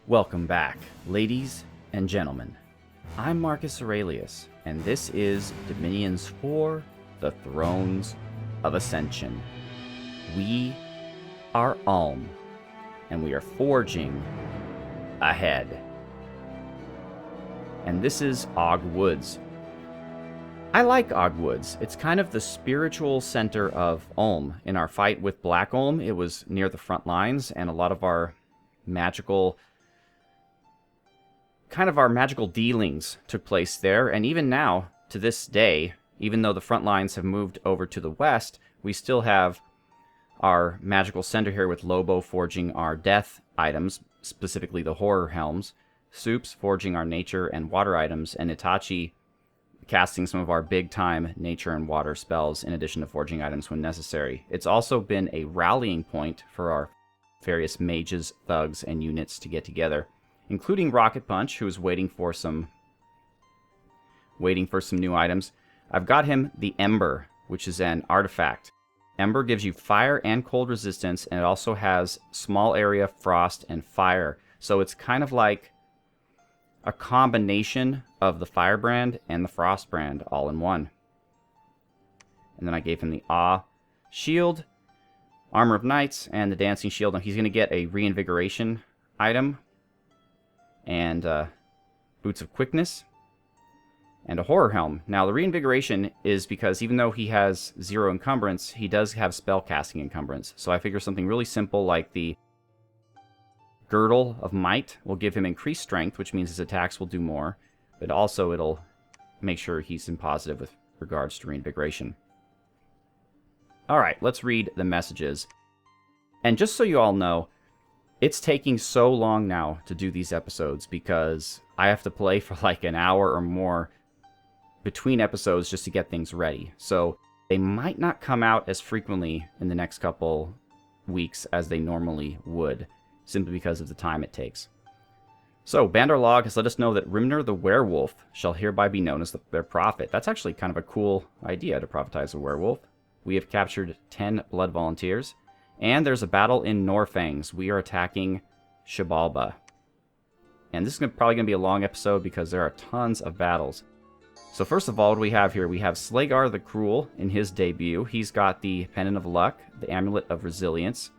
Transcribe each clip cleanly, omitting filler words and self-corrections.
Welcome back, ladies and gentlemen. I'm Marcus Aurelius, and this is Dominions for the Thrones of Ascension. We are Ulm, and we are forging ahead. And this is Og Woods. I like Og Woods. It's kind of the spiritual center of Ulm. In our fight with Black Ulm, it was near the front lines, and a lot of our magical dealings took place there. And even now, to this day, even though the front lines have moved over to the west, we still have our magical center here with Lobo forging our death items, specifically the horror helms, Soups forging our nature and water items, and Itachi casting some of our big-time nature and water spells in addition to forging items when necessary. It's also been a rallying point for our various mages, thugs, and units to get together, including Rocket Punch, who is waiting for some new items. I've got him the Ember, which is an artifact. Ember gives you fire and cold resistance, and it also has small area frost and fire. So it's kind of like a combination of the Firebrand and the Frostbrand all in one. And then I gave him the Shield, Armor of Knights, and the Dancing Shield. Now he's going to get a Reinvigoration item, and Boots of Quickness, and a Horror Helm. Now the Reinvigoration is because even though he has 0 encumbrance, he does have spellcasting encumbrance. So I figure something really simple like the Girdle of Might will give him increased strength, which means his attacks will do more, but also it'll make sure he's in positive with regards to Reinvigoration. Alright, let's read the messages. And just so you all know, it's taking so long now to do these episodes because I have to play for like an hour or more between episodes just to get things ready. So they might not come out as frequently in the next couple weeks as they normally would, simply because of the time it takes. So, Bandar Log has let us know that Rimner the Werewolf shall hereby be known as their prophet. That's actually kind of a cool idea to prophetize a werewolf. We have captured 10 blood volunteers, and there's a battle in Norfangs. We are attacking Xibalba. And this is probably going to be a long episode because there are tons of battles. So first of all, what do we have here? We have Slagar the Cruel in his debut. He's got the Pendant of Luck, the Amulet of Resilience.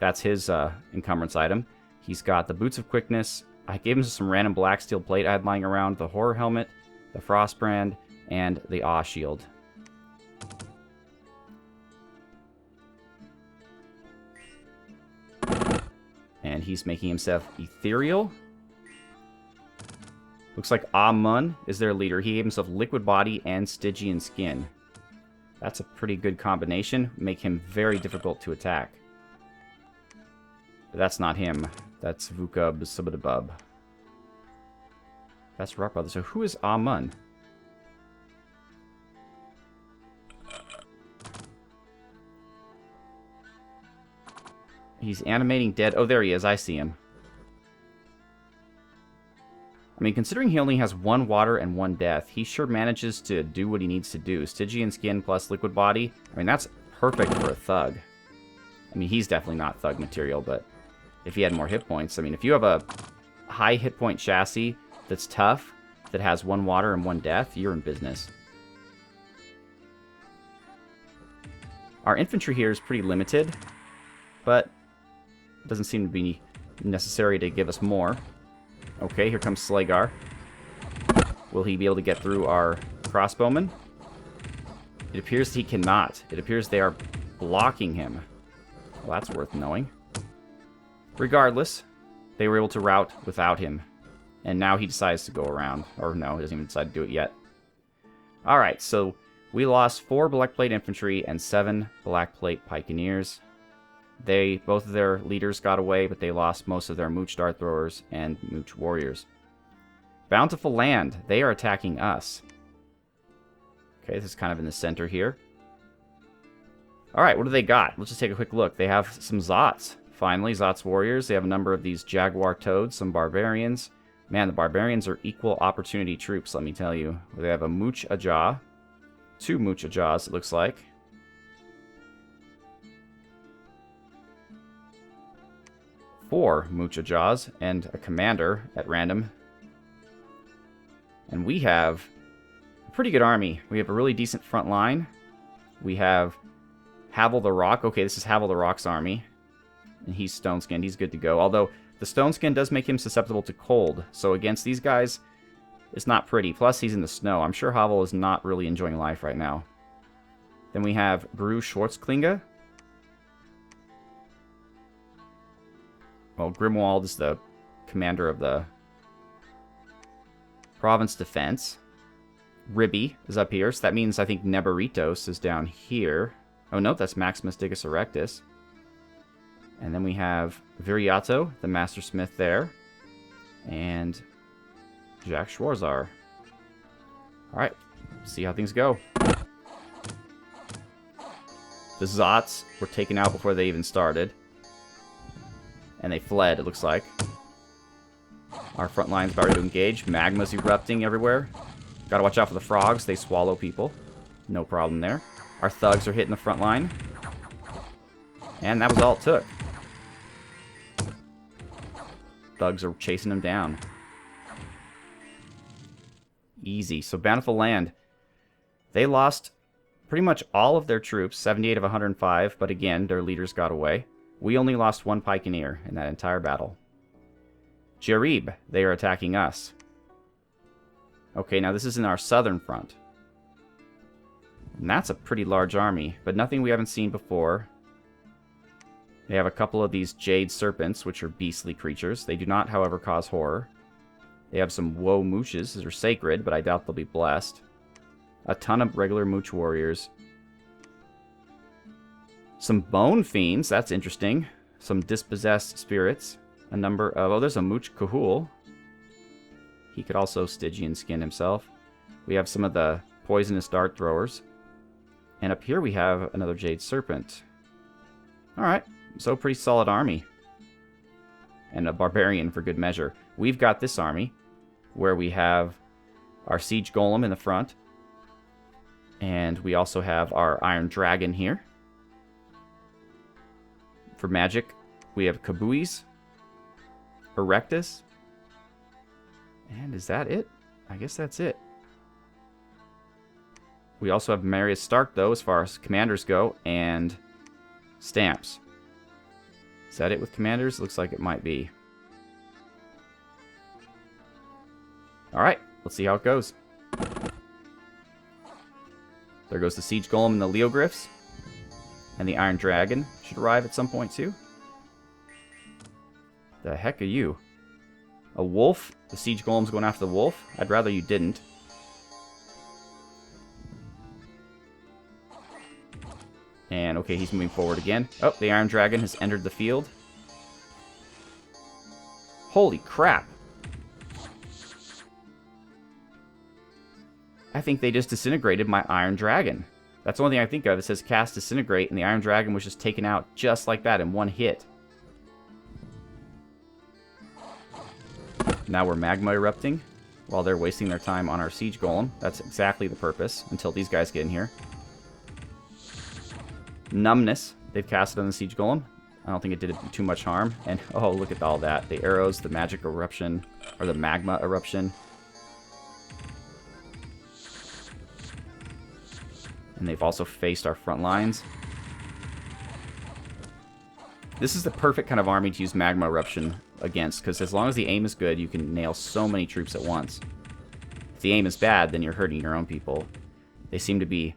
That's his encumbrance item. He's got the Boots of Quickness. I gave him some random black steel plate I had lying around, the Horror Helmet, the Frostbrand, and the Awe Shield. And he's making himself ethereal. Looks like Amun is their leader. He gave himself Liquid Body and Stygian Skin. That's a pretty good combination. Make him very difficult to attack. But that's not him. That's Vukub Subadabub. That's Rock Brother. So who is Amun? He's animating dead. Oh, there he is. I see him. I mean, considering he only has 1 water and 1 death, he sure manages to do what he needs to do. Stygian Skin plus Liquid Body. I mean, that's perfect for a thug. I mean, he's definitely not thug material, but if he had more hit points. I mean, if you have a high hit point chassis that's tough, that has 1 water and 1 death, you're in business. Our infantry here is pretty limited, but it doesn't seem to be necessary to give us more. Okay, here comes Slagar. Will he be able to get through our crossbowmen? It appears he cannot. It appears they are blocking him. Well, that's worth knowing. Regardless, they were able to rout without him. And now he decides to go around. Or no, he doesn't even decide to do it yet. Alright, so we lost 4 Black Plate Infantry and 7 Black Plate Pikeneers. Both of their leaders got away, but they lost most of their Mooch Dart Throwers and Mooch Warriors. Bountiful Land, they are attacking us. Okay, this is kind of in the center here. Alright, what do they got? Let's just take a quick look. They have some Zots. Finally, Zots Warriors. They have a number of these Jaguar Toads, some Barbarians. Man, the Barbarians are equal opportunity troops, let me tell you. They have a Mooch Ajah. 2 Mooch Ajahs, it looks like. 4 Muchajaws and a commander at random. And we have a pretty good army. We have a really decent front line. We have Havel the Rock. Okay, this is Havel the Rock's army. And he's stone-skinned. He's good to go. Although, the stone skin does make him susceptible to cold. So against these guys, it's not pretty. Plus, he's in the snow. I'm sure Havel is not really enjoying life right now. Then we have Gru Schwarzklinge. Well, Grimwald is the commander of the province defense. Ribby is up here, so that means I think Nebaritos is down here. Oh no, that's Maximus Digus Erectus. And then we have Viriato, the master smith there. And Jack Schwarzar. Alright, see how things go. The Zots were taken out before they even started. And they fled, it looks like. Our front line's about to engage. Magma's erupting everywhere. Gotta watch out for the frogs. They swallow people. No problem there. Our thugs are hitting the front line. And that was all it took. Thugs are chasing them down. Easy. So Bountiful Land. They lost pretty much all of their troops. 78 of 105. But again, their leaders got away. We only lost 1 pikeneer in that entire battle. Jarrive, they are attacking us. Okay, now this is in our southern front. And that's a pretty large army, but nothing we haven't seen before. They have a couple of these jade serpents, which are beastly creatures. They do not, however, cause horror. They have some woe mooches. These are sacred, but I doubt they'll be blessed. A ton of regular mooch warriors. Some bone fiends, that's interesting. Some dispossessed spirits. A number of... Oh, there's a mooch Kahul. He could also Stygian skin himself. We have some of the poisonous dart throwers. And up here we have another jade serpent. Alright, so pretty solid army. And a barbarian for good measure. We've got this army, where we have our siege golem in the front. And we also have our iron dragon here. For magic, we have Cuisses, Erectus. And is that it? I guess that's it. We also have Marius Stark, though, as far as commanders go, and stamps. Is that it with commanders? Looks like it might be. Alright, let's see how it goes. There goes the Siege Golem and the Leogryphs. And the Iron Dragon should arrive at some point, too. The heck are you? A wolf? The Siege Golem's going after the wolf? I'd rather you didn't. And, okay, he's moving forward again. Oh, the Iron Dragon has entered the field. Holy crap! I think they just disintegrated my Iron Dragon. That's the only thing I think of. It says cast disintegrate, and the Iron Dragon was just taken out just like that in one hit. Now we're magma erupting while they're wasting their time on our siege golem. That's exactly the purpose until these guys get in here. Numbness, they've casted on the siege golem. I don't think it did too much harm. And oh, look at all that. The arrows, the magic eruption, or the magma eruption. And they've also faced our front lines. This is the perfect kind of army to use magma eruption against, because as long as the aim is good, you can nail so many troops at once. If the aim is bad, then you're hurting your own people. They seem to be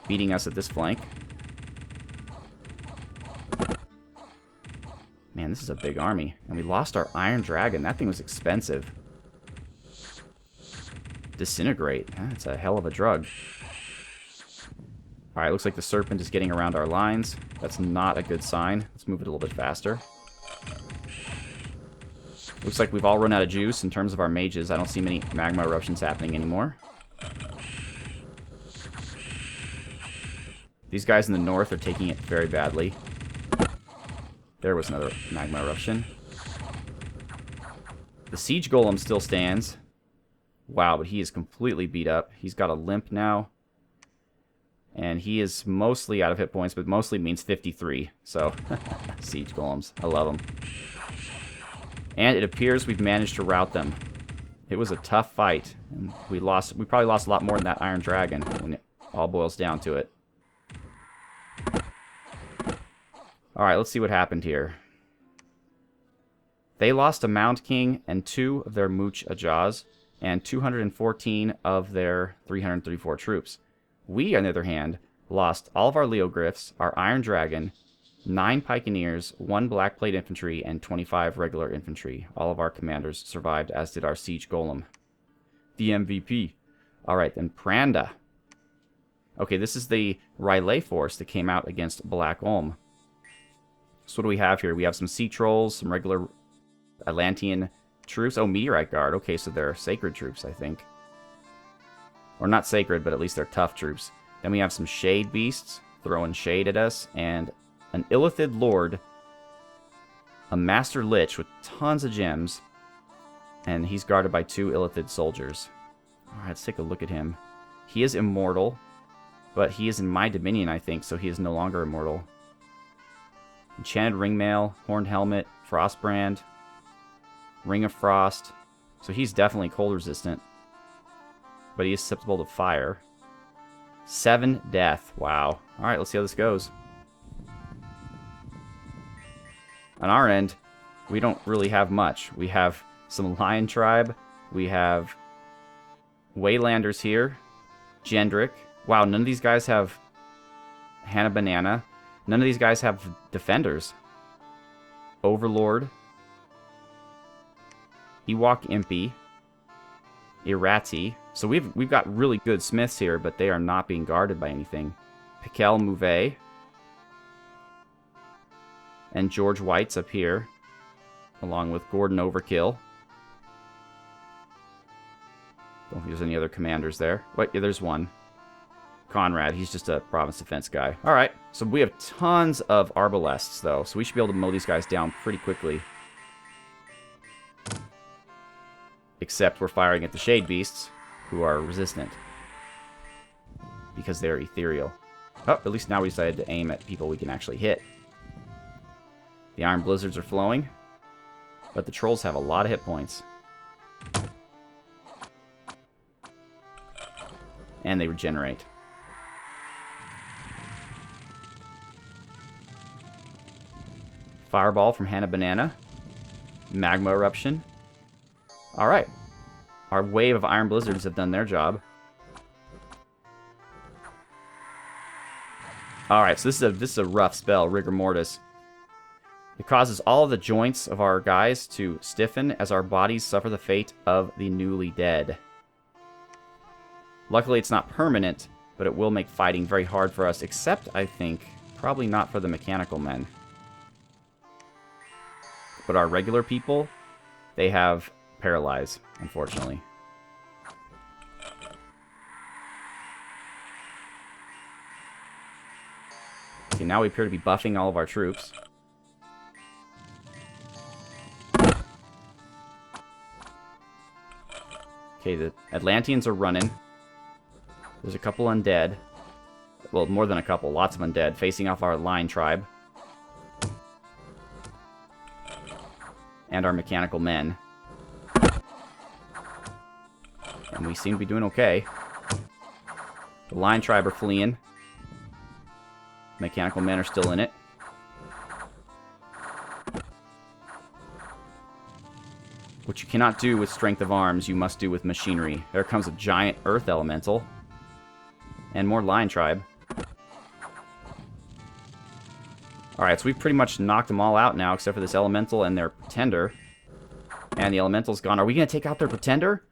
beating us at this flank. Man, this is a big army. And we lost our Iron Dragon. That thing was expensive. Disintegrate. That's a hell of a drug. Alright, looks like the Serpent is getting around our lines. That's not a good sign. Let's move it a little bit faster. Looks like we've all run out of juice in terms of our mages. I don't see many magma eruptions happening anymore. These guys in the north are taking it very badly. There was another magma eruption. The siege golem still stands. Wow, but he is completely beat up. He's got a limp now. And he is mostly out of hit points, but mostly means 53. So, siege golems. I love them. And it appears we've managed to rout them. It was a tough fight. And we probably lost a lot more than that Iron Dragon when it all boils down to it. Alright, let's see what happened here. They lost a Mound King and 2 of their Mooch Ajahs, and 214 of their 334 troops. We, on the other hand, lost all of our Leogryphs, our Iron Dragon, 9 Pikeneers, 1 Blackplate Infantry, and 25 regular infantry. All of our commanders survived, as did our Siege Golem. The MVP. Alright, then Pramde. Okay, this is the Railay force that came out against Black Ulm. So what do we have here? We have some Sea Trolls, some regular Atlantean troops. Oh, Meteorite Guard. Okay, so they're sacred troops, I think. Or not sacred, but at least they're tough troops. Then we have some Shade Beasts throwing shade at us, and an Illithid Lord, a Master Lich with tons of gems, and he's guarded by 2 Illithid soldiers. Alright, let's take a look at him. He is immortal, but he is in my dominion, I think, so he is no longer immortal. Enchanted Ringmail, Horned Helmet, Frostbrand, Ring of Frost. So he's definitely cold resistant, but he is susceptible to fire. 7 death. Wow. Alright, let's see how this goes. On our end, we don't really have much. We have some Lion Tribe. We have Waylanders here. Gendrick. Wow, none of these guys have Hannah Banana. None of these guys have defenders. Overlord. Ewok Impy. Irati. So we've got really good smiths here, but they are not being guarded by anything. Pikel Mouvet. And George White's up here, along with Gordon Overkill. Don't think there's any other commanders there. Wait, yeah, there's one. Conrad, he's just a province defense guy. Alright, so we have tons of Arbalests, though, so we should be able to mow these guys down pretty quickly. Except we're firing at the Shade Beasts, who are resistant. Because they're ethereal. Oh, at least now we decided to aim at people we can actually hit. The Iron Blizzards are flowing, but the Trolls have a lot of hit points. And they regenerate. Fireball from Hannah Banana. Magma Eruption. Alright. Our wave of Iron Blizzards have done their job. Alright, so this is a rough spell, Rigor Mortis. It causes all of the joints of our guys to stiffen as our bodies suffer the fate of the newly dead. Luckily, it's not permanent, but it will make fighting very hard for us, except, I think, probably not for the mechanical men. But our regular people, they have paralyze, unfortunately. Okay, now we appear to be buffing all of our troops. Okay, the Atlanteans are running. There's a couple undead. Well, more than a couple. Lots of undead facing off our Lion Tribe. And our mechanical men. And we seem to be doing okay. The Lion Tribe are fleeing. Mechanical men are still in it. What you cannot do with strength of arms, you must do with machinery. There comes a giant earth elemental. And more Lion Tribe. Alright, so we've pretty much knocked them all out now, except for this elemental and their pretender. And the elemental's gone. Are we going to take out their pretender?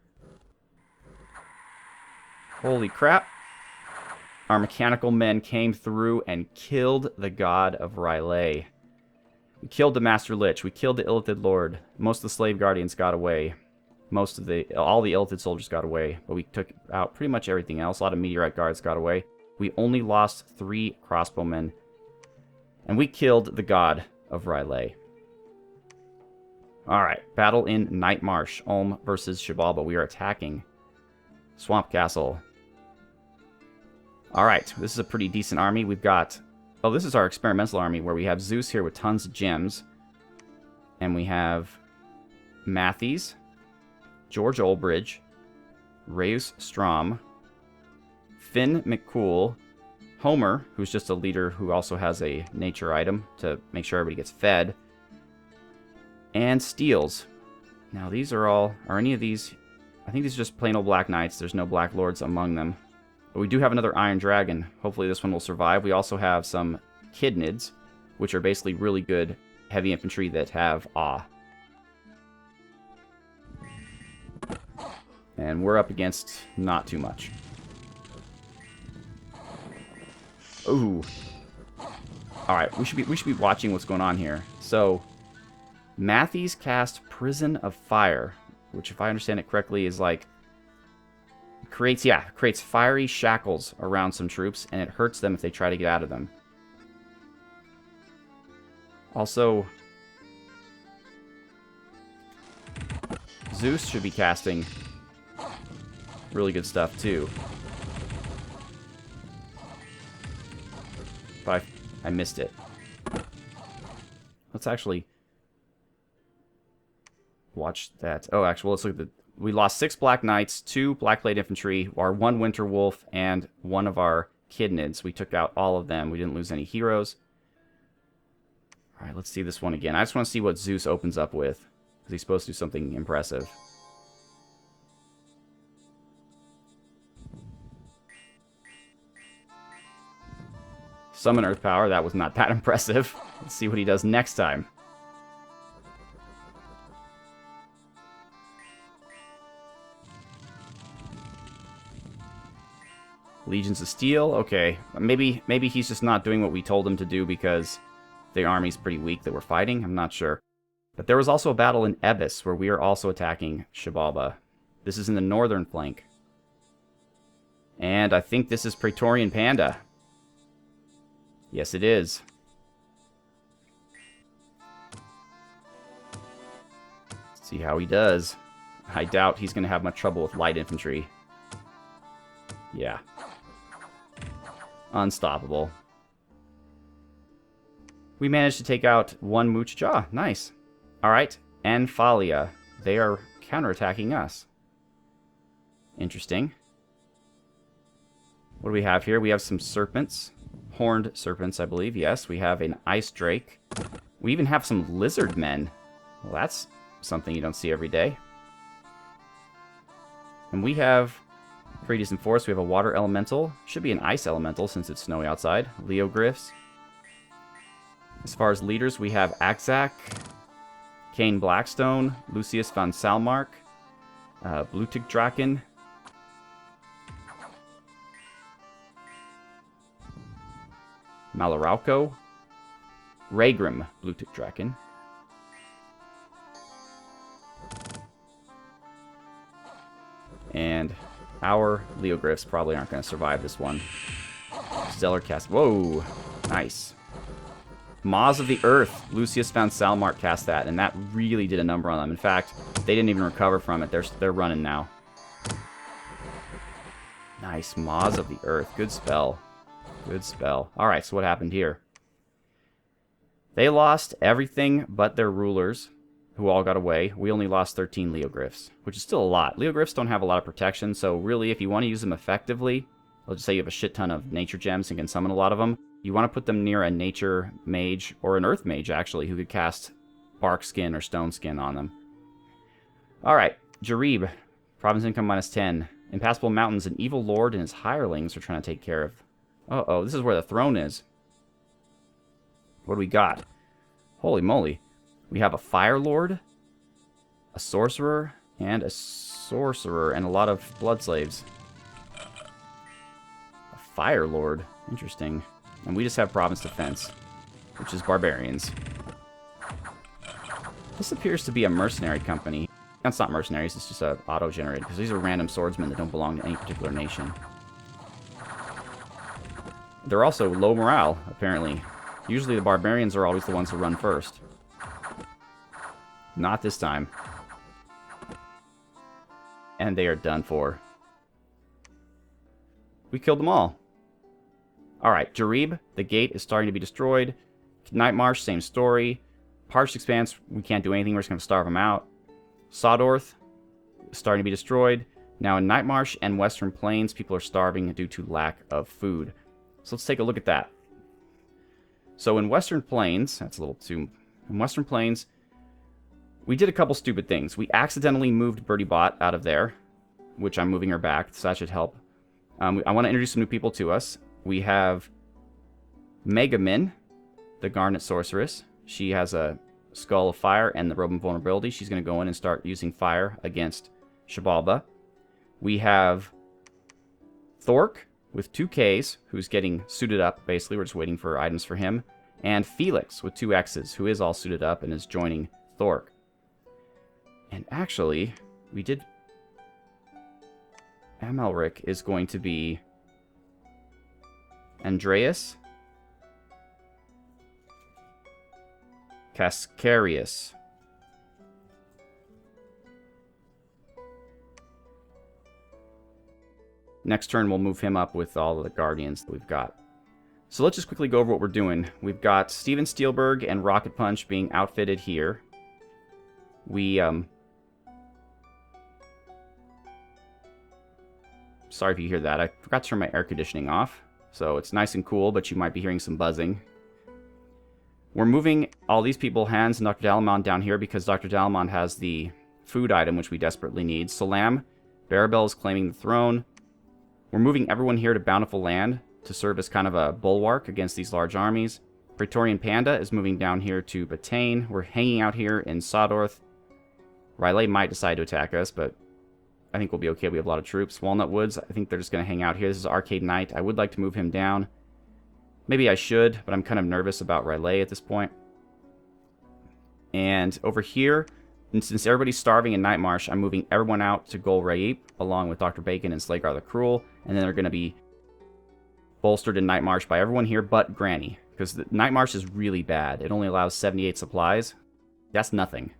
Holy crap. Our mechanical men came through and killed the god of Railay. We killed the Master Lich. We killed the Illithid Lord. Most of the Slave Guardians got away. All the Illithid soldiers got away. But we took out pretty much everything else. A lot of Meteorite Guards got away. We only lost 3 crossbowmen. And we killed the god of Railay. Alright, battle in Night Marsh. Ulm versus Xibalba. We are attacking Swamp Castle. Alright, this is a pretty decent army. We've got... Oh, this is our experimental army, where we have Zeus here with tons of gems. And we have Matthews, George Olbridge, Reus Strom, Finn McCool, Homer, who's just a leader who also has a nature item to make sure everybody gets fed, and Steels. Now these are any of these, I think these are just plain old Black Knights. There's no Black Lords among them. But we do have another Iron Dragon. Hopefully this one will survive. We also have some Kidnids, which are basically really good heavy infantry that have awe. And we're up against not too much. Ooh. Alright, we should be watching what's going on here. So Matthews cast Prison of Fire, which if I understand it correctly is like creates fiery shackles around some troops, and it hurts them if they try to get out of them. Also, Zeus should be casting really good stuff too. But I missed it. Let's actually watch that. Oh, actually, let's look at the... We lost 6 Black Knights, 2 Black Plate Infantry, our 1 Winter Wolf, and 1 of our Kidnids. We took out all of them. We didn't lose any heroes. Alright, let's see this one again. I just want to see what Zeus opens up with, because he's supposed to do something impressive. Summon Earth Power. That was not that impressive. Let's see what he does next time. Legions of Steel. Okay, maybe he's just not doing what we told him to do because the army's pretty weak that we're fighting. I'm not sure. But there was also a battle in Abbis where we are also attacking Xibalba. This is in the northern flank. And I think this is Praetorian Panda. Yes, it is. Let's see how he does. I doubt he's going to have much trouble with light infantry. Yeah. Unstoppable. We managed to take out 1 Mooch Jaw. Nice. Alright. And Falija. They are counterattacking us. Interesting. What do we have here? We have some serpents. Horned serpents, I believe. Yes, we have an ice drake. We even have some lizard men. Well, that's something you don't see every day. And we have pretty decent force. We have a water elemental. Should be an ice elemental since it's snowy outside. Leogryphs. As far as leaders, we have Axac, Kane Blackstone, Lucius von Salmark, Blutig Draken, Malarauco, Raygrim Blutig Draken, and our Leogryphs probably aren't going to survive this one. Stellar cast. Whoa, nice. Maws of the Earth. Lucius von Salmark cast that, and that really did a number on them. In fact, they didn't even recover from it. They're running now. Nice. Maws of the Earth. Good spell. Good spell. Alright, so what happened here? They lost everything but their rulers, who all got away. We only lost 13 Leogryphs, which is still a lot. Leogryphs don't have a lot of protection, so really, if you want to use them effectively, let's just say you have a shit ton of nature gems and can summon a lot of them, you want to put them near a nature mage, or an earth mage, actually, who could cast bark skin or stone skin on them. Alright, Jarrive. Province income -10. Impassable mountains. An evil lord and his hirelings are trying to take care of. Uh-oh, this is where the throne is. What do we got? Holy moly. We have a fire lord, a sorcerer, and a sorcerer, and a lot of blood slaves. A fire lord. Interesting. And we just have province defense, which is barbarians. This appears to be a mercenary company. That's not mercenaries, it's just a auto-generated, because these are random swordsmen that don't belong to any particular nation. They're also low morale, apparently. Usually the barbarians are always the ones who run first. Not this time. And they are done for. We killed them all. Alright, Jarrive, the gate is starting to be destroyed. Night Marsh, same story. Parched Expanse, we can't do anything, we're just going to starve them out. Sawdorth starting to be destroyed. Now in Nightmarsh and Western Plains, people are starving due to lack of food. So let's take a look at that. So in Western Plains, that's a little too... In Western Plains, we did a couple stupid things. We accidentally moved Birdie Bot out of there, which I'm moving her back, so that should help. I want to introduce some new people to us. We have Mega Min, the Garnet Sorceress. She has a Skull of Fire and the Robe of Vulnerability. She's going to go in and start using fire against Xibalba. We have Thork with 2 Ks, who's getting suited up, basically. We're just waiting for items for him. And Felix with 2 X's, who is all suited up and is joining Thork. And actually, we did... Amalric is going to be Andreas Cascarius. Next turn, we'll move him up with all of the Guardians that we've got. So let's just quickly go over what we're doing. We've got Steven Spielberg and Rocket Punch being outfitted here. We, sorry if you hear that. I forgot to turn my air conditioning off. So it's nice and cool, but you might be hearing some buzzing. We're moving all these people, Hans and Dr. Dalamon, down here because Dr. Dalamon has the food item, which we desperately need. Salam, Barabel is claiming the throne. We're moving everyone here to Bountiful Land to serve as kind of a bulwark against these large armies. Praetorian Panda is moving down here to Batane. We're hanging out here in Sawdorth. Railay might decide to attack us, but I think we'll be okay. We have a lot of troops. Walnut Woods, I think they're just going to hang out here. This is Arcade Knight. I would like to move him down. Maybe I should, but I'm kind of nervous about Railay at this point. And over here, and since everybody's starving in Nightmarsh, I'm moving everyone out to Gol Raip, along with Dr. Bacon and Slagar the Cruel. And then they're going to be bolstered in Nightmarsh by everyone here but Granny. Because the Nightmarsh is really bad. It only allows 78 supplies. That's nothing.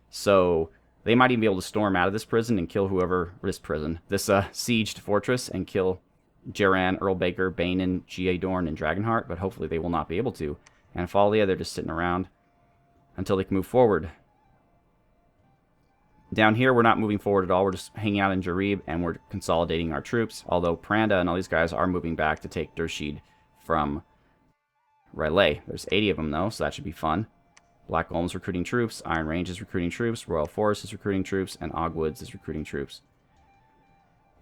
So they might even be able to storm out of this prison and kill whoever... This sieged fortress and kill Jeran, Earl Baker, Banin, G.A. Dorn, and Dragonheart. But hopefully they will not be able to. And Falija, they're just sitting around until they can move forward. Down here, we're not moving forward at all. We're just hanging out in Jarrive, and we're consolidating our troops. Although Pramde and all these guys are moving back to take Durshid from Railay. There's 80 of them, though, so that should be fun. Black Golem's recruiting troops. Iron Range is recruiting troops. Royal Forest is recruiting troops. And Ogwoods is recruiting troops.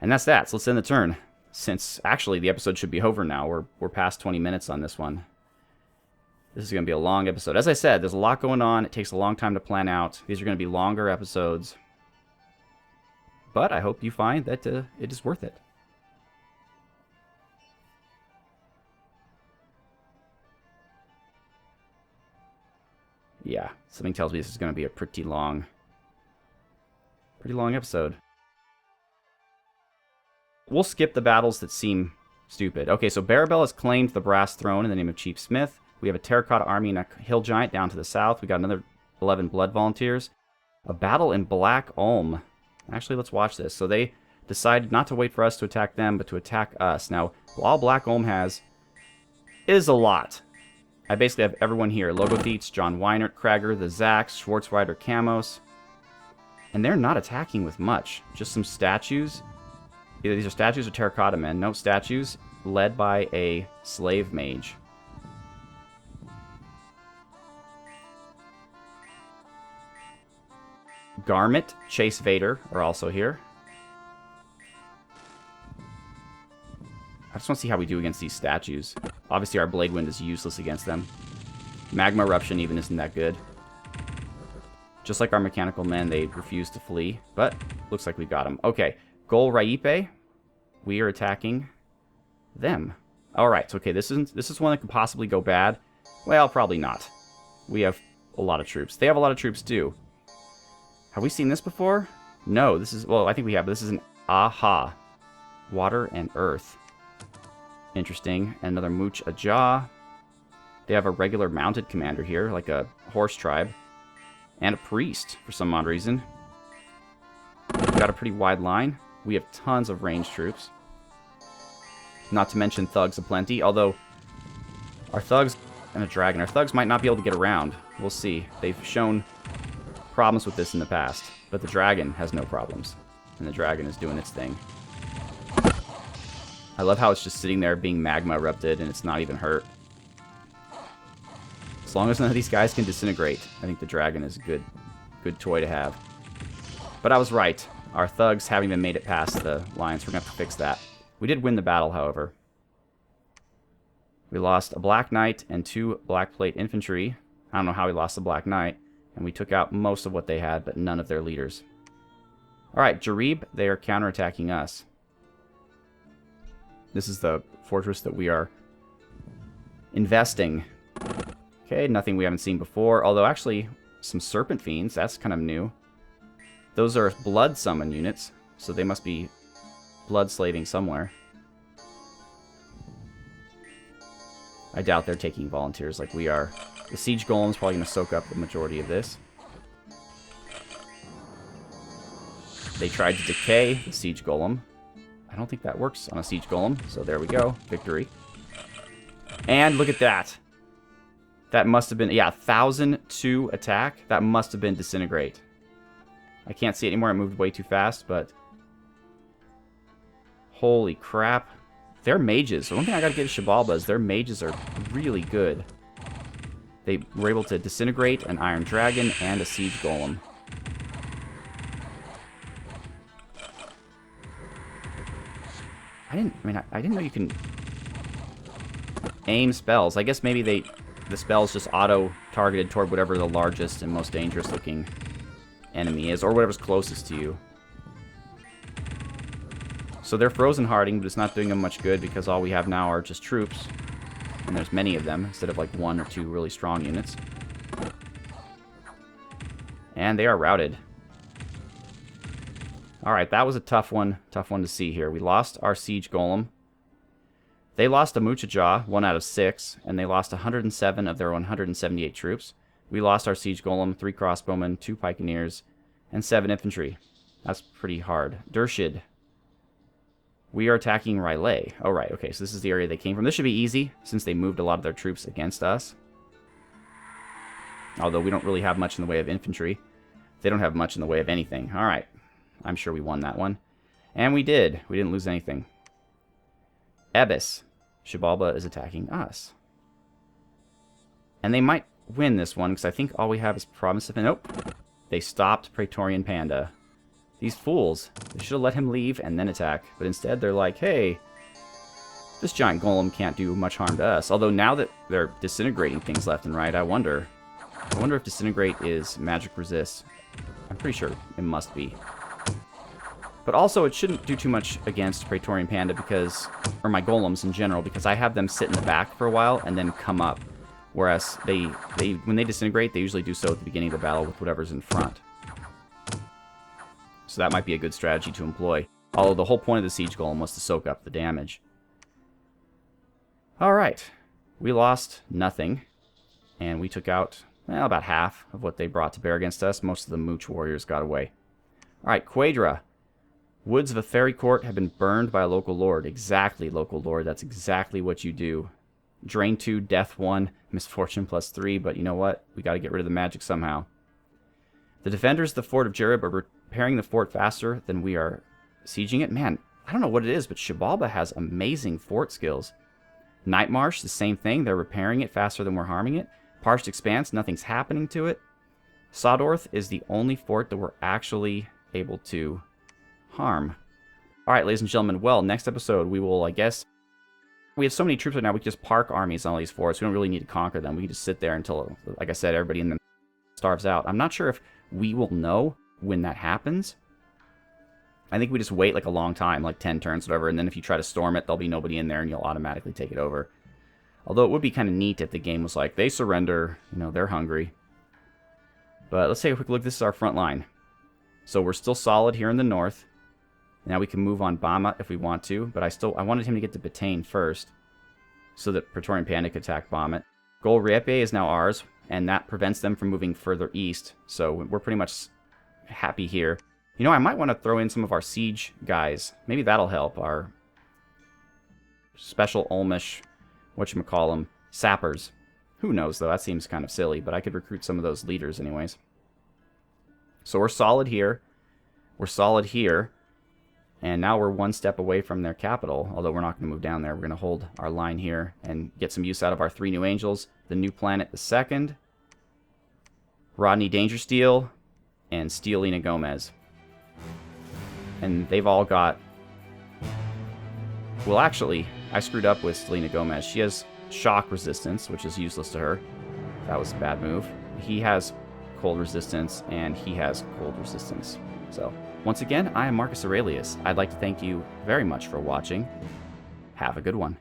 And that's that. So let's end the turn. Since, actually, the episode should be over now. We're past 20 minutes on this one. This is going to be a long episode. As I said, there's a lot going on. It takes a long time to plan out. These are going to be longer episodes. But I hope you find that it is worth it. Yeah, something tells me this is going to be a pretty long episode. We'll skip the battles that seem stupid. Okay, so Barabel has claimed the Brass Throne in the name of Chief Smith. We have a Terracotta Army and a Hill Giant down to the south. We got another 11 Blood Volunteers. A battle in Black Ulm. Actually, let's watch this. So they decided not to wait for us to attack them, but to attack us. Now, all Black Ulm has is a lot. I basically have everyone here. Logothetes, John Weinert, Krager, the Zax, Schwarzrider, Camos. And they're not attacking with much. Just some statues. Either these are statues or terracotta men. No, statues led by a slave mage. Garmet, Chase Vader are also here. I just want to see how we do against these statues. Obviously, our Blade Wind is useless against them. Magma Eruption even isn't that good. Just like our Mechanical Men, they refuse to flee. But looks like we got them. Okay, Gol Raipe. We are attacking them. Alright, so okay, this is one that could possibly go bad. Well, probably not. We have a lot of troops. They have a lot of troops too. Have we seen this before? No, this is... Well, I think we have, but this is an Aha. Water and Earth. Interesting. Another Mooch Ajah. They have a regular mounted commander here, like a horse tribe. And a priest, for some odd reason. We've got a pretty wide line. We have tons of ranged troops. Not to mention thugs aplenty, although our thugs... And a dragon. Our thugs might not be able to get around. We'll see. They've shown problems with this in the past, but the dragon has no problems. And the dragon is doing its thing. I love how it's just sitting there being magma erupted and it's not even hurt. As long as none of these guys can disintegrate, I think the dragon is a good toy to have. But I was right. Our thugs haven't even made it past the lines. We're going to have to fix that. We did win the battle, however. We lost a Black Knight and 2 Black Plate infantry. I don't know how we lost the Black Knight. And we took out most of what they had, but none of their leaders. Alright, Jarrive, they are counterattacking us. This is the fortress that we are investing. Okay, nothing we haven't seen before. Although, actually, some Serpent Fiends. That's kind of new. Those are blood summon units, so they must be blood slaving somewhere. I doubt they're taking volunteers like we are. The Siege Golem's probably going to soak up the majority of this. They tried to decay the Siege Golem. I don't think that works on a Siege Golem, so there we go. Victory. And look at that. That must have been, yeah, 1,002 attack. That must have been Disintegrate. I can't see it anymore. It moved way too fast, but... Holy crap. Their mages. The one thing I gotta give Xibalba is their mages are really good. They were able to disintegrate an Iron Dragon and a Siege Golem. I didn't know you can aim spells. I guess maybe the spells just auto-targeted toward whatever the largest and most dangerous looking enemy is, or whatever's closest to you. So they're frozen harding, but it's not doing them much good because all we have now are just troops. And there's many of them, instead of like 1 or 2 really strong units. And they are routed. Alright, that was a tough one to see here. We lost our Siege Golem. They lost a Muchajaw, 1 out of 6, and they lost 107 of their 178 troops. We lost our Siege Golem, 3 crossbowmen, 2 pikeneers, and 7 infantry. That's pretty hard. Dershid. We are attacking Railay. Oh, right. Okay, so this is the area they came from. This should be easy, since they moved a lot of their troops against us. Although we don't really have much in the way of infantry. They don't have much in the way of anything. All right. I'm sure we won that one. And we did. We didn't lose anything. Abbis. Xibalba is attacking us. And they might win this one, because I think all we have is Promise of... Nope. They stopped Praetorian Panda. These fools. They should have let him leave and then attack. But instead, they're like, hey, this giant golem can't do much harm to us. Although now that they're disintegrating things left and right, I wonder if disintegrate is magic resist. I'm pretty sure it must be. But also, it shouldn't do too much against Praetorian Panda because... Or my golems in general, because I have them sit in the back for a while and then come up. Whereas when they disintegrate, they usually do so at the beginning of the battle with whatever's in front. So that might be a good strategy to employ. Although the whole point of the Siege Golem was to soak up the damage. Alright. We lost nothing. And we took out, well, about half of what they brought to bear against us. Most of the Mooch warriors got away. Alright, Quadra. Woods of a fairy court have been burned by a local lord. Exactly, local lord. That's exactly what you do. Drain 2, Death 1, Misfortune +3. But you know what? We got to get rid of the magic somehow. The defenders of the fort of Jarrive are repairing the fort faster than we are sieging it. Man, I don't know what it is, but Xibalba has amazing fort skills. Night Marsh, the same thing. They're repairing it faster than we're harming it. Parched Expanse, nothing's happening to it. Sawdorth is the only fort that we're actually able to harm. Alright, ladies and gentlemen, well, next episode we will, I guess... We have so many troops right now, we can just park armies on all these forts. We don't really need to conquer them. We can just sit there until, like I said, everybody in them starves out. I'm not sure if we will know when that happens. I think we just wait like a long time, like 10 turns, whatever, and then if you try to storm it, there'll be nobody in there and you'll automatically take it over. Although it would be kind of neat if the game was like, they surrender, you know, they're hungry. But let's take a quick look. This is our front line. So we're still solid here in the north. Now we can move on Bama if we want to, but I wanted him to get to Bataine first, so that Praetorian Panda could attack Bahamut. Golem is now ours, and that prevents them from moving further east, so we're pretty much happy here. You know, I might want to throw in some of our siege guys. Maybe that'll help. Our special Olmish, whatchamacallem, sappers. Who knows, though? That seems kind of silly, but I could recruit some of those leaders anyways. So we're solid here. We're solid here. And now we're one step away from their capital, although we're not going to move down there. We're going to hold our line here and get some use out of our 3 new angels. The new planet, the second. Rodney Dangersteel, and Steelina Gomez. And they've all got... Well, actually, I screwed up with Steelina Gomez. She has shock resistance, which is useless to her. That was a bad move. He has cold resistance, and he has cold resistance. So, once again, I am Marcus Aurelius. I'd like to thank you very much for watching. Have a good one.